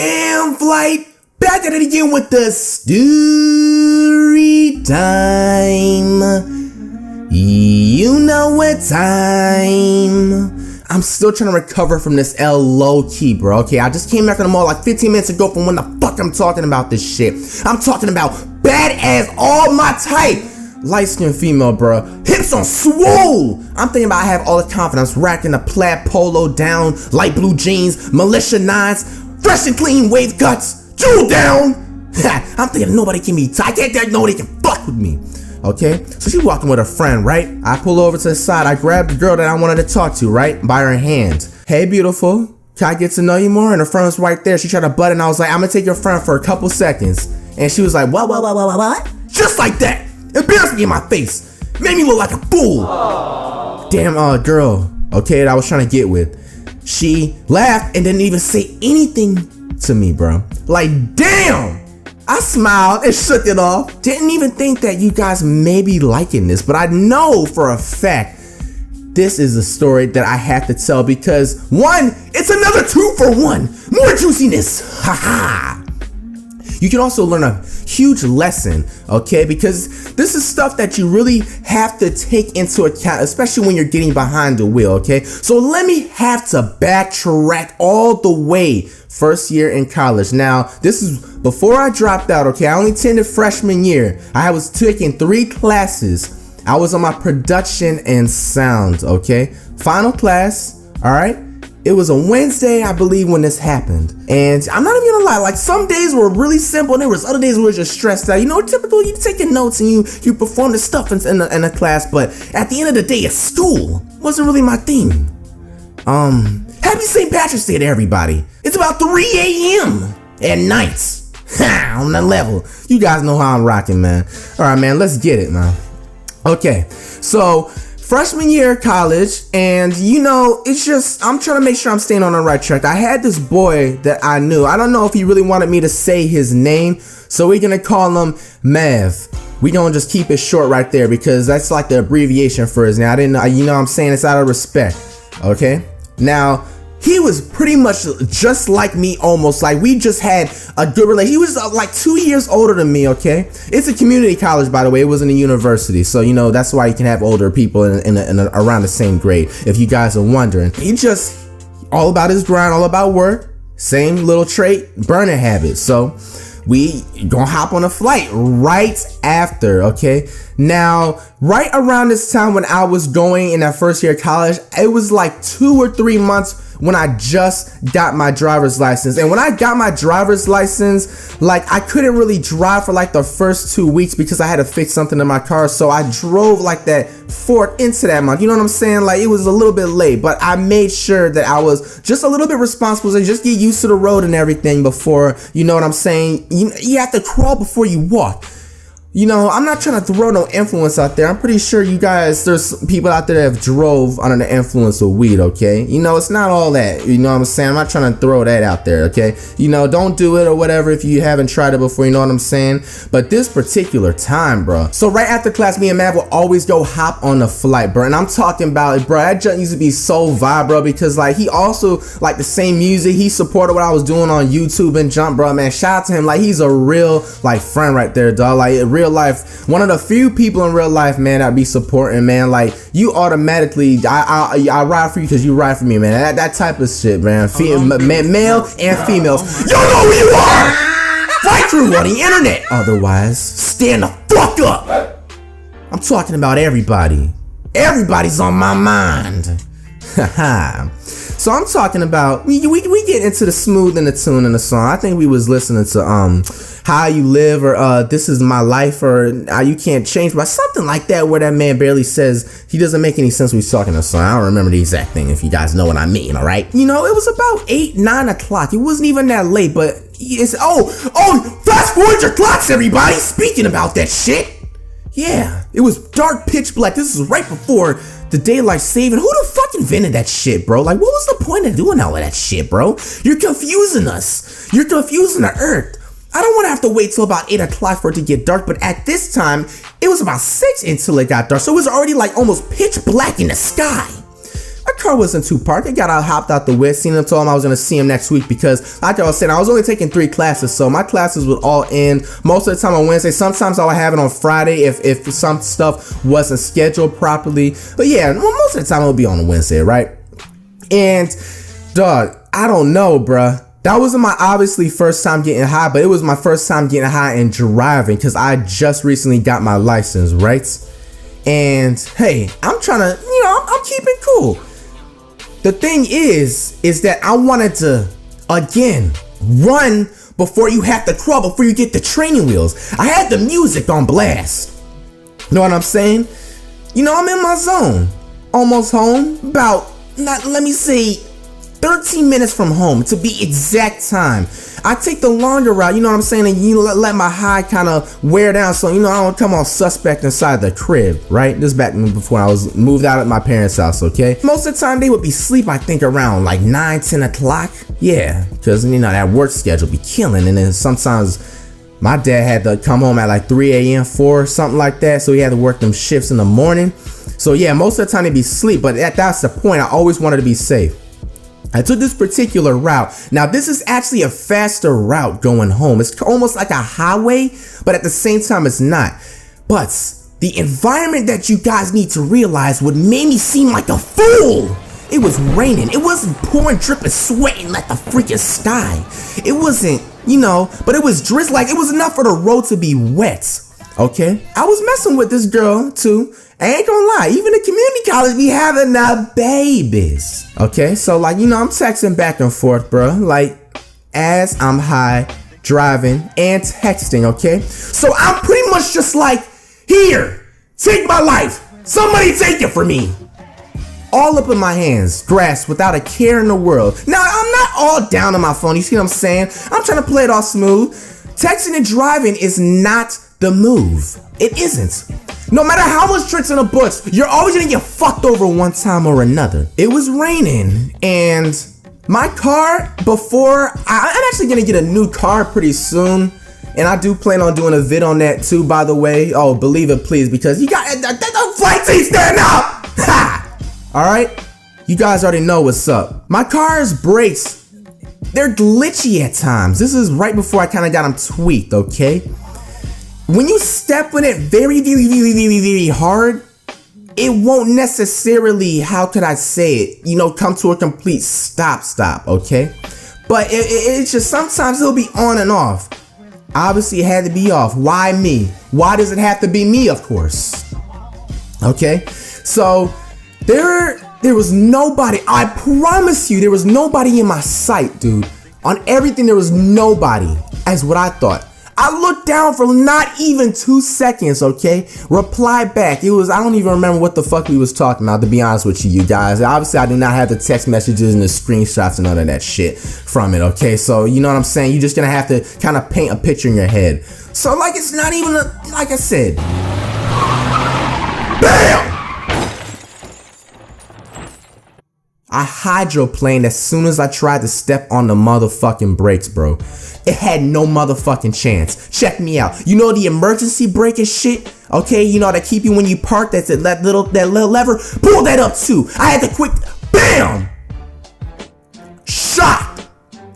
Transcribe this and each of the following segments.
damn flight. Back at it again with the story time. You know what time. I'm still trying to recover from this L low key, bro. Okay, I just came back from the mall like 15 minutes ago from when the fuck I'm talking about this shit. I'm talking about badass, all my type. Light-skinned female, bro. Hips on swole. I'm thinking about I have all the confidence, racking a plaid polo down, light blue jeans, militia nines, fresh and clean wave guts, jewel down. I'm thinking nobody can be tight. Nobody can fuck with me. Okay, so she's walking with a friend, right? I pull over to the side. I grab the girl that I wanted to talk to, right? By her hand. Hey, beautiful. Can I get to know you more? And her friend was right there. She tried to butt in. I was like, I'm gonna take your friend for a couple seconds. And she was like, what? Just like that. Embarrassed me in my face. Made me look like a fool. Aww. Damn, girl, okay, that I was trying to get with. She laughed and didn't even say anything to me, bro. Like, damn. I smiled and shook it off. Didn't even think that you guys may be liking this, but I know for a fact this is a story that I have to tell because one, it's another 2 for 1. More juiciness. Haha. You can also learn a huge lesson, okay? Because this is stuff that you really have to take into account, especially when you're getting behind the wheel, okay? So let me have to backtrack all the way first year in college. Now, this is before I dropped out, okay? I only attended freshman year. I was taking 3 classes. I was on my production and sound, okay? Final class, all right? It was a Wednesday, I believe, when this happened. And I'm not even gonna lie, like some days were really simple and there was other days where we were just stressed out. You know, typical, you taking notes and you perform the stuff in the class, but at the end of the day, at school wasn't really my thing. Happy St. Patrick's Day to everybody. It's about 3 a.m. at night. On that level. You guys know how I'm rocking, man. All right, man, let's get it, man. Okay, so freshman year of college, and you know, it's just, I'm trying to make sure I'm staying on the right track. I had this boy that I knew. I don't know if he really wanted me to say his name, so we're gonna call him Mav. We gonna just keep it short right there because that's like the abbreviation for his name. I didn't know, you know what I'm saying? It's out of respect, okay? Now, he was pretty much just like me, almost like we just had a good relationship. He was like 2 years older than me, okay? It's a community college, by the way. It wasn't a university. So, you know, that's why you can have older people in around the same grade, if you guys are wondering. He just all about his grind, all about work, same little trait, burning habits. So we gonna hop on a flight right after, okay? Now, right around this time when I was going in that first year of college, it was like 2 or 3 months when I just got my driver's license. And when I got my driver's license, like I couldn't really drive for like the first 2 weeks because I had to fix something in my car. So I drove like that 4th into that month. You know what I'm saying? Like it was a little bit late, but I made sure that I was just a little bit responsible and just get used to the road and everything before, you know what I'm saying? You have to crawl before you walk. You know, I'm not trying to throw no influence out there. I'm pretty sure you guys, there's people out there that have drove under the influence of weed, okay? You know, it's not all that, you know what I'm saying? I'm not trying to throw that out there, okay? You know, don't do it or whatever if you haven't tried it before, you know what I'm saying? But this particular time, bro. So right after class, me and Matt will always go hop on the flight, bro. And I'm talking about, bro, that junk used to be so vibe, bro, because like he also like the same music. He supported what I was doing on YouTube and jump, bro, man. Shout out to him. Like he's a real like friend right there, dog. Like real life, one of the few people in real life, man, that be supporting, man. Like you automatically, I ride for you because you ride for me, man. That type of shit, man. Male and females, you know who you are. Fight through on the internet. Otherwise, stand the fuck up. I'm talking about everybody. Everybody's on my mind. Haha. So I'm talking about we get into the smooth and the tune in the song. I think we was listening to How You Live or This Is My Life or You Can't Change, but something like that where that man barely says, he doesn't make any sense when he's talking the song. I don't remember the exact thing, if you guys know what I mean, all right? You know, it was about 8, 9 o'clock. It wasn't even that late, but it's fast forward your clocks, everybody. Speaking about that shit. Yeah, it was dark, pitch black. This is right before the daylight saving. Who the fuck invented that shit, bro? Like, what was the point of doing all of that shit, bro? You're confusing us. You're confusing the earth. I don't want to have to wait till about 8 o'clock for it to get dark, but at this time, it was about 6 until it got dark. So it was already like almost pitch black in the sky. My car wasn't too parked. I got out, hopped out the way, seen him, told him I was gonna see him next week because, like I was saying, I was only taking 3 classes, so my classes would all end most of the time on Wednesday. Sometimes I would have it on Friday if some stuff wasn't scheduled properly. But yeah, most of the time it would be on a Wednesday, right? And dog, I don't know, bruh. That wasn't my obviously first time getting high, but it was my first time getting high and driving because I just recently got my license, right? And hey, I'm trying to, I'm keeping cool. The thing is that I wanted to, again, run before you have to crawl, before you get the training wheels. I had the music on blast. You know what I'm saying? I'm in my zone. Almost home. About, let me say, 13 minutes from home to be exact time. I take the longer route, you know what I'm saying, and let my high kind of wear down so, I don't come on suspect inside the crib, right? This back before I was moved out of my parents' house, okay? Most of the time they would be asleep, I think around like 9, 10 o'clock. Yeah, because, that work schedule be killing, and then sometimes my dad had to come home at like 3 a.m., 4, something like that, so he had to work them shifts in the morning. So yeah, most of the time they'd be asleep, but that's the point. I always wanted to be safe. I took this particular route. Now, this is actually a faster route going home. It's almost like a highway, but at the same time, it's not. But the environment that you guys need to realize would make me seem like a fool. It was raining. It wasn't pouring, dripping, sweating like the freaking sky. It wasn't, but it was drizzling. Like, it was enough for the road to be wet. Okay? I was messing with this girl, too. I ain't gonna lie, even the community college be having the babies. Okay, so like, I'm texting back and forth, bro. Like, as I'm high, driving, and texting, okay? So I'm pretty much just like, here, take my life. Somebody take it from me. All up in my hands, grasped without a care in the world. Now, I'm not all down on my phone, you see what I'm saying? I'm trying to play it all smooth. Texting and driving is not the move. It isn't. No matter how much tricks in the books, you're always gonna get fucked over one time or another. It was raining, and my car, I'm actually gonna get a new car pretty soon, and I do plan on doing a vid on that too, by the way. Oh, believe it, please, because you got the flight team stand up! Ha! Alright? You guys already know what's up. My car's brakes, they're glitchy at times. This is right before I kind of got them tweaked, okay? When you step in it very, very, very, very, very hard, it won't necessarily, how could I say it, come to a complete stop, okay? But it's just sometimes it'll be on and off. Obviously, it had to be off. Why me? Why does it have to be me, of course? Okay? So, there was nobody, I promise you, there was nobody in my sight, dude. On everything, there was nobody, as what I thought. I looked down for not even 2 seconds, okay? Reply back. I don't even remember what the fuck we was talking about, to be honest with you guys. Obviously, I do not have the text messages and the screenshots and none of that shit from it, okay? So, you know what I'm saying? You're just gonna have to kind of paint a picture in your head. So, like, it's not even, like I said. BAM! I hydroplaned as soon as I tried to step on the motherfucking brakes, bro. It had no motherfucking chance. Check me out. You know the emergency brake and shit? Okay, that keep you when you park, that little lever? Pull that up too. I had to quick, BAM! Shocked.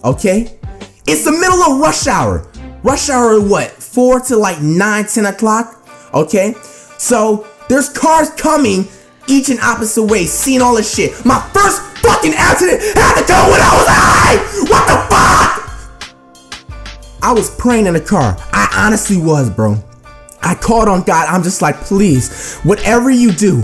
Okay? It's the middle of rush hour. Rush hour what? 4 to like 9, 10 o'clock? Okay? So, there's cars coming each and opposite ways, seeing all this shit. My first fucking accident had to go when I was high! What the fuck? I was praying in the car. I honestly was, bro. I called on God. I'm just like, please, whatever you do,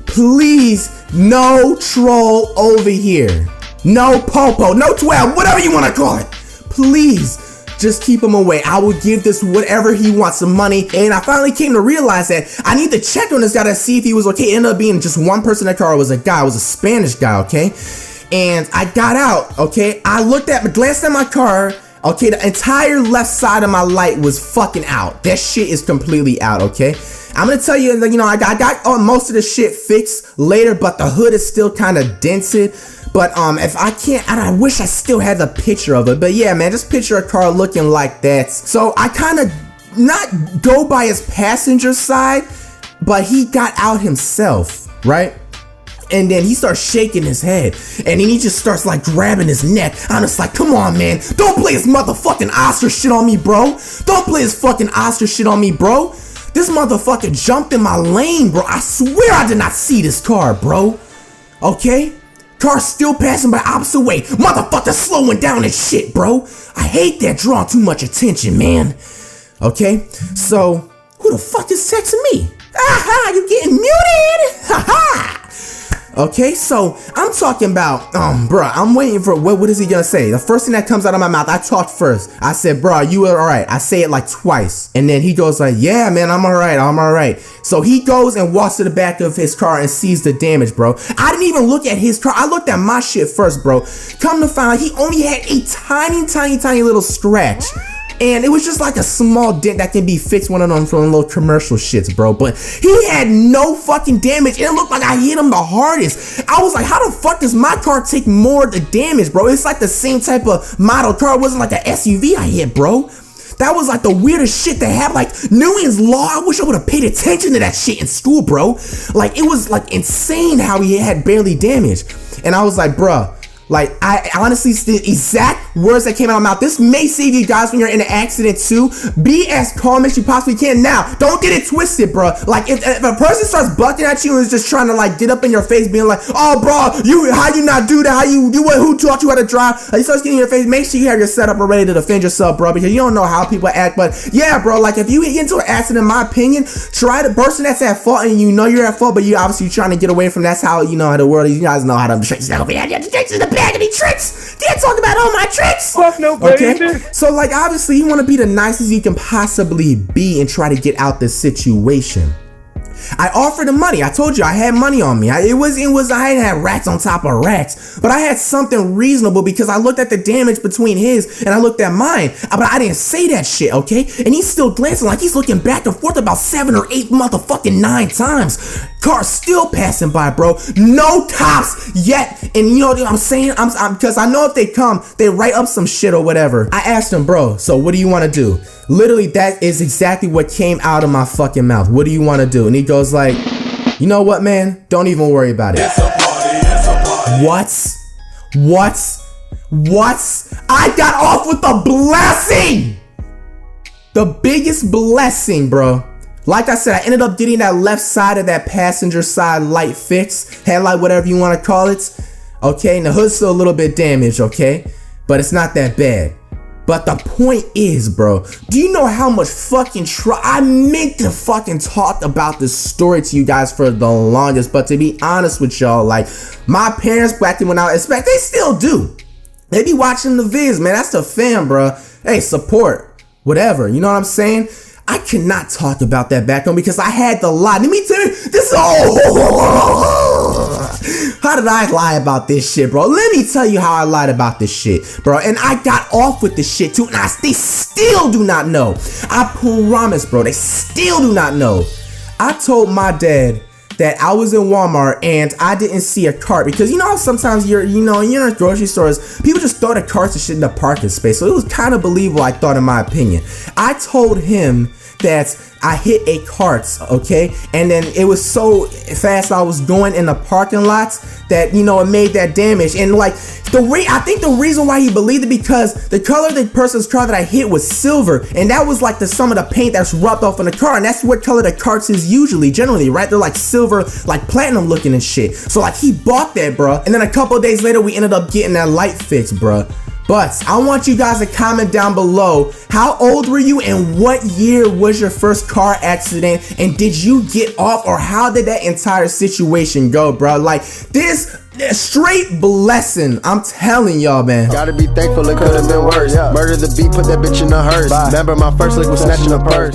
please, no troll over here. No popo, no 12, whatever you want to call it. Please, just keep him away. I will give this whatever he wants, some money. And I finally came to realize that I need to check on this guy to see if he was okay. It ended up being just one person in the car. It was a guy. It was a Spanish guy, okay? And I got out, okay? I glanced at my car. Okay, the entire left side of my light was fucking out. That shit is completely out, okay? I'm gonna tell you, I got most of the shit fixed later, but the hood is still kind of dented. But if I can't, I wish I still had the picture of it. But yeah, man, just picture a car looking like that. So I kind of not go by his passenger side, but he got out himself, right? And then he starts shaking his head, and then he just starts like grabbing his neck. I'm just like, come on, man, don't play his motherfucking Oscar shit on me, bro. Don't play his fucking Oscar shit on me, bro. This motherfucker jumped in my lane, bro. I swear I did not see this car, bro. Okay? Car still passing by opposite way. Motherfucker slowing down and shit, bro. I hate that drawing too much attention, man. Okay? So, who the fuck is texting me? Aha, you getting muted? Haha. Okay, so I'm talking about, bruh, I'm waiting for, what is he gonna say? The first thing that comes out of my mouth, I talked first. I said, bruh, you are alright. I say it like twice. And then he goes like, yeah, man, I'm alright. So he goes and walks to the back of his car and sees the damage, bro. I didn't even look at his car. I looked at my shit first, bro. Come to find out, he only had a tiny little scratch. And it was just like a small dent that can be fixed, one of them from little commercial shits, bro. But he had no fucking damage, and it looked like I hit him the hardest. I was like, how the fuck does my car take more of the damage, bro? It's like the same type of model car. It wasn't like an SUV I hit, bro. That was like the weirdest shit to have, like Newton's law. I wish I would have paid attention to that shit in school, bro. Like, it was like insane how he had barely damage. And I was like, bruh, like, I honestly, the exact words that came out of my mouth, this may save you guys when you're in an accident too. Be as calm as you possibly can. Now, don't get it twisted, bro. Like, if a person starts bucking at you and is just trying to like get up in your face, being like, oh, bro, how you not do that? Who taught you how to drive? Like, he starts getting in your face. Make sure you have your setup ready to defend yourself, bro, because you don't know how people act. But yeah, bro, like, if you get into an accident, in my opinion, try the person that's at fault, and you know you're at fault, but you obviously trying to get away from. That's how, you know, how the world is. You guys know how to tricks that over here. Any tricks? Can't talk about all my tricks. Fuck no, baby. Okay, so like obviously you want to be the nicest you can possibly be and try to get out this situation. I offered him money. I told you I had money on me. I didn't have racks on top of racks, but I had something reasonable because I looked at the damage between his and I looked at mine, but I didn't say that shit, okay? And he's still glancing like he's looking back and forth about 7 or 8 motherfucking 9 times. Car still passing by, bro. No cops yet. And you know what I'm saying? Because I know if they come, they write up some shit or whatever. I asked him, bro, so what do you want to do? Literally, that is exactly what came out of my fucking mouth. What do you want to do? And he goes like, you know what, man? Don't even worry about it. It's a party. What? I got off with a blessing! The biggest blessing, bro. Like I said, I ended up getting that left side of that passenger side light fixed. Headlight, whatever you want to call it. Okay, and the hood's still a little bit damaged, okay? But it's not that bad. But the point is, bro, do you know how much fucking I meant to fucking talk about this story to you guys for the longest, but to be honest with y'all, like, my parents back then when I expect, they still do. They be watching the vids, man. That's the fam, bro. Hey, support, whatever, you know what I'm saying? I cannot talk about that back home because I had to lie. Let me tell you, this how did I lie about this shit, bro? Let me tell you how I lied about this shit, bro. And I got off with this shit too, and they still do not know. I promise, bro, they still do not know. I told my dad that I was in Walmart and I didn't see a cart because you know how sometimes you're in grocery stores, people just throw the carts and shit in the parking space. So it was kind of believable, I thought, in my opinion. I told him that I hit a cart, okay? And then it was so fast I was going in the parking lots that, you know, it made that damage. And like, I think the reason why he believed it because the color of the person's car that I hit was silver. And that was like some of the paint that's rubbed off on the car. And that's what color the carts is generally, right? They're like silver, like platinum looking and shit. So like he bought that, bro. And then a couple of days later, we ended up getting that light fixed, bro. But I want you guys to comment down below, how old were you and what year was your first car accident, and did you get off, or how did that entire situation go, bro? Like, this straight blessing, I'm telling y'all, man. Gotta be thankful, it could've been worse. Murder the beat, put that bitch in the hearse. Remember my first lick was snatching a purse.